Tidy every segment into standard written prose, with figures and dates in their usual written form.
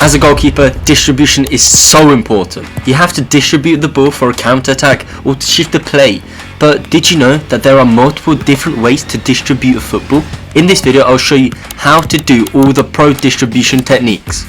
As a goalkeeper, distribution is so important. You have to distribute the ball for a counter-attack or to shift the play. But did you know that there are multiple different ways to distribute a football? In this video, I'll show you how to do all the pro distribution techniques.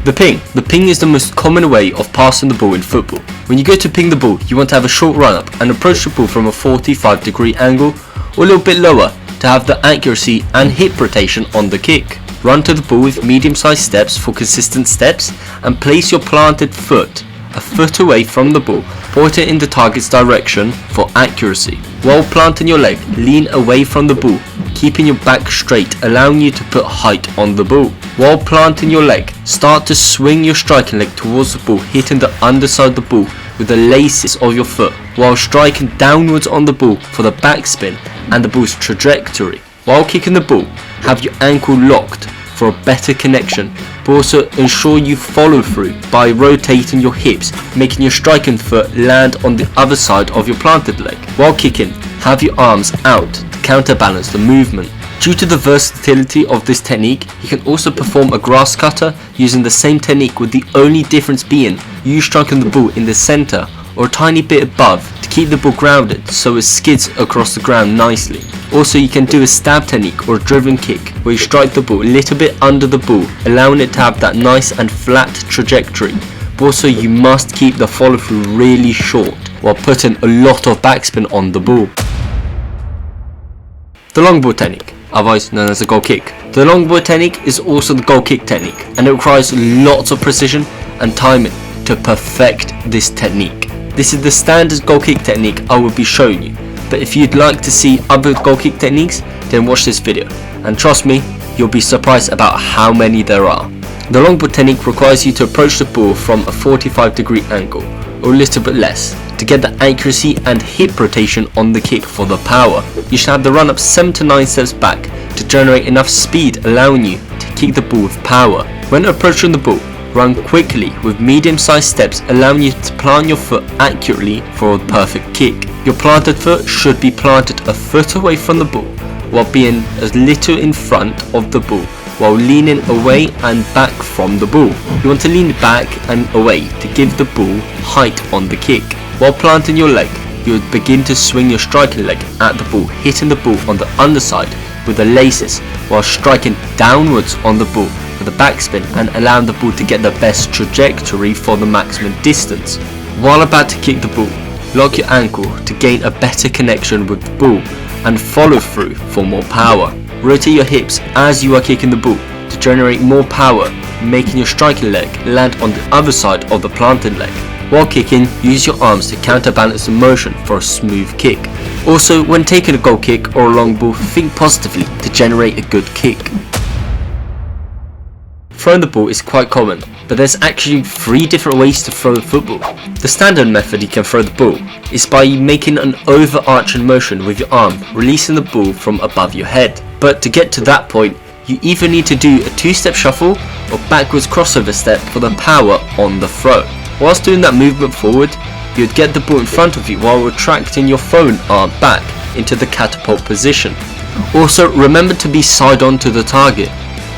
The ping. The ping is the most common way of passing the ball in football. When you go to ping the ball, you want to have a short run up and approach the ball from a 45-degree angle or a little bit lower to have the accuracy and hip rotation on the kick. Run to the ball with medium-sized steps for consistent steps and place your planted foot a foot away from the ball, point it in the target's direction for accuracy. While planting your leg, lean away from the ball, keeping your back straight, allowing you to put height on the ball. While planting your leg, start to swing your striking leg towards the ball, hitting the underside of the ball with the laces of your foot, while striking downwards on the ball for the backspin and the ball's trajectory. While kicking the ball, have your ankle locked for a better connection, but also ensure you follow through by rotating your hips, making your striking foot land on the other side of your planted leg. While kicking, have your arms out to counterbalance the movement. Due to the versatility of this technique, you can also perform a grass cutter using the same technique, with the only difference being you striking the ball in the center or a tiny bit above to keep the ball grounded so it skids across the ground nicely. Also, you can do a stab technique or a driven kick where you strike the ball a little bit under the ball, allowing it to have that nice and flat trajectory. But also, you must keep the follow through really short while putting a lot of backspin on the ball. The longball technique, otherwise known as the goal kick. The longball technique is also the goal kick technique, and it requires lots of precision and timing to perfect this technique. This is the standard goal kick technique I will be showing you, but if you'd like to see other goal kick techniques, then watch this video, and trust me, you'll be surprised about how many there are. The longball technique requires you to approach the ball from a 45-degree angle, or a little bit less, to get the accuracy and hip rotation on the kick for the power. You should have the run up 7 to 9 steps back to generate enough speed, allowing you to kick the ball with power. When approaching the ball, run quickly with medium-sized steps, allowing you to plant your foot accurately for a perfect kick. Your planted foot should be planted a foot away from the ball while being a little in front of the ball, while leaning away and back from the ball. You want to lean back and away to give the ball height on the kick. While planting your leg, you would begin to swing your striking leg at the ball, hitting the ball on the underside with the laces while striking downwards on the ball for the backspin and allowing the ball to get the best trajectory for the maximum distance. While about to kick the ball, lock your ankle to gain a better connection with the ball and follow through for more power. Rotate your hips as you are kicking the ball to generate more power, making your striking leg land on the other side of the planted leg. While kicking, use your arms to counterbalance the motion for a smooth kick. Also, when taking a goal kick or a long ball, think positively to generate a good kick. Throwing the ball is quite common, but there's actually 3 different ways to throw the football. The standard method you can throw the ball is by making an overarching motion with your arm, releasing the ball from above your head. But to get to that point, you either need to do a 2-step shuffle or backwards crossover step for the power on the throw. Whilst doing that movement forward, you'd get the ball in front of you while retracting your throwing arm back into the catapult position. Also, remember to be side on to the target.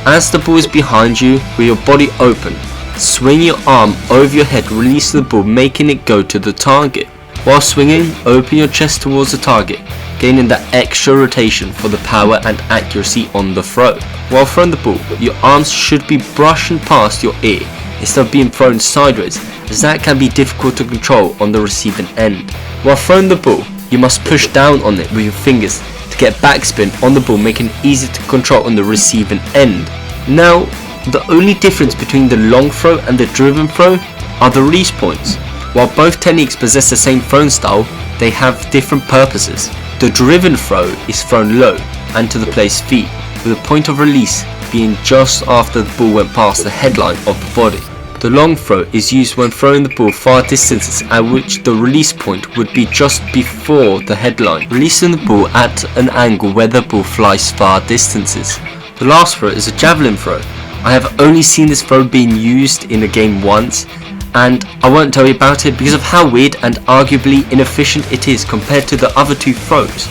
As the ball is behind you with your body open, swing your arm over your head, release the ball, making it go to the target. While swinging, open your chest towards the target, gaining that extra rotation for the power and accuracy on the throw. While throwing the ball, your arms should be brushing past your ear instead of being thrown sideways, as that can be difficult to control on the receiving end. While throwing the ball, you must push down on it with your fingers to get backspin on the ball, making it easy to control on the receiving end. Now, the only difference between the long throw and the driven throw are the release points. While both techniques possess the same throwing style, they have different purposes. The driven throw is thrown low and to the player's feet, with a point of release being just after the ball went past the headline of the body. The long throw is used when throwing the ball far distances, at which the release point would be just before the headline, releasing the ball at an angle where the ball flies far distances. The last throw is a javelin throw. I have only seen this throw being used in a game once, and I won't tell you about it because of how weird and arguably inefficient it is compared to the other 2 throws.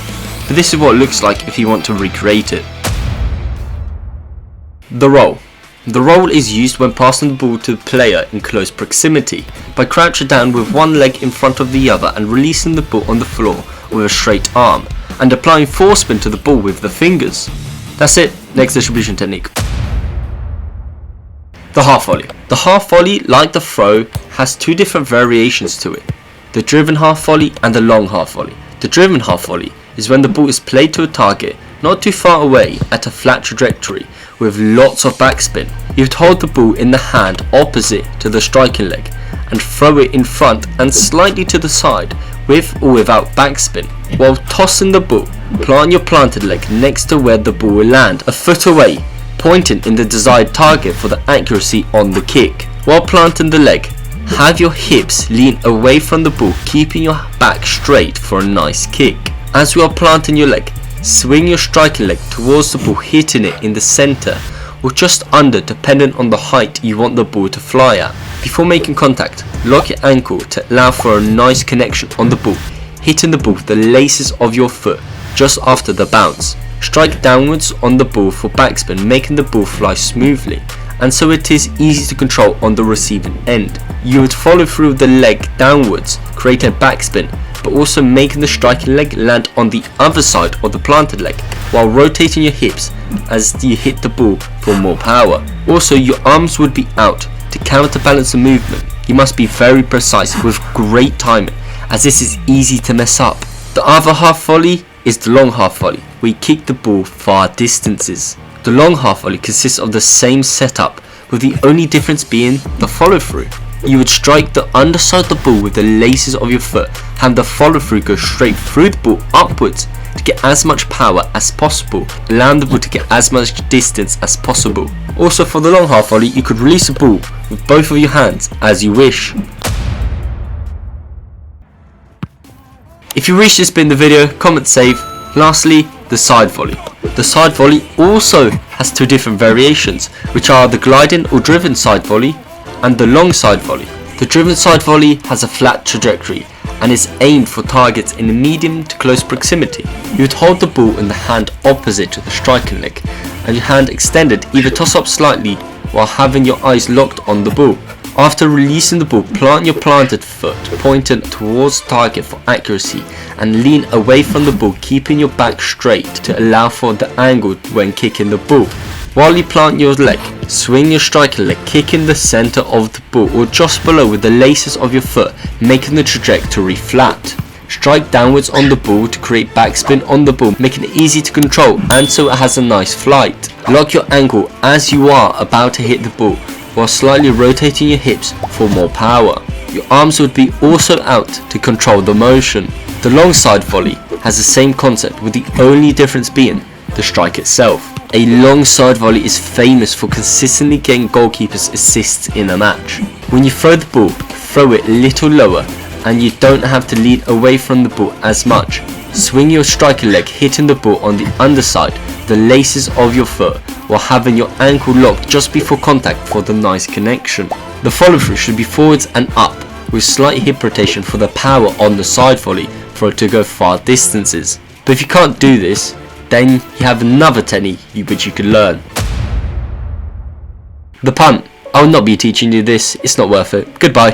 But this is what it looks like if you want to recreate it. The roll. The roll is used when passing the ball to the player in close proximity by crouching down with one leg in front of the other and releasing the ball on the floor with a straight arm and applying force spin to the ball with the fingers. That's it. Next distribution technique. The half volley. The half volley, like the throw, has two different variations to it. The driven half volley and the long half volley. The driven half volley is when the ball is played to a target not too far away at a flat trajectory with lots of backspin. You would hold the ball in the hand opposite to the striking leg and throw it in front and slightly to the side with or without backspin. While tossing the ball, plant your planted leg next to where the ball will land, a foot away, pointing in the desired target for the accuracy on the kick. While planting the leg, have your hips lean away from the ball, keeping your back straight for a nice kick. As you are planting your leg, swing your striking leg towards the ball, hitting it in the center or just under depending on the height you want the ball to fly at. Before making contact, lock your ankle to allow for a nice connection on the ball, hitting the ball with the laces of your foot just after the bounce. Strike downwards on the ball for backspin, making the ball fly smoothly, and so it is easy to control on the receiving end. You would follow through the leg downwards, creating a backspin, but also making the striking leg land on the other side of the planted leg, while rotating your hips as you hit the ball for more power. Also, your arms would be out to counterbalance the movement. You must be very precise with great timing, as this is easy to mess up. The other half volley is the long half volley, where you kick the ball far distances. The long half volley consists of the same setup, with the only difference being the follow through. You would strike the underside of the ball with the laces of your foot, and the follow through goes straight through the ball upwards to get as much power as possible, allowing the ball to get as much distance as possible. Also, for the long half volley, you could release the ball with both of your hands as you wish. If you reach this bit in the video, comment save. Lastly, the side volley. The side volley also has two different variations, which are the gliding or driven side volley and the long side volley. The driven side volley has a flat trajectory and is aimed for targets in a medium to close proximity. You would hold the ball in the hand opposite to the striking leg and your hand extended, either toss up slightly while having your eyes locked on the ball. After releasing the ball, plant your planted foot pointed towards target for accuracy and lean away from the ball, keeping your back straight to allow for the angle when kicking the ball. While you plant your leg, swing your striking leg, kicking the center of the ball or just below with the laces of your foot, making the trajectory flat. Strike downwards on the ball to create backspin on the ball, making it easy to control and so it has a nice flight. Lock your ankle as you are about to hit the ball, while slightly rotating your hips for more power. Your arms would be also out to control the motion. The long side volley has the same concept, with the only difference being the strike itself. A long side volley is famous for consistently getting goalkeepers assists in a match. When you throw the ball, throw it a little lower and you don't have to lean away from the ball as much. Swing your striking leg, hitting the ball on the underside, the laces of your foot, while having your ankle locked just before contact for the nice connection. The follow through should be forwards and up, with slight hip rotation for the power on the side volley for it to go far distances. But if you can't do this, then you have another technique which you can learn. The punt. I will not be teaching you this, it's not worth it. Goodbye.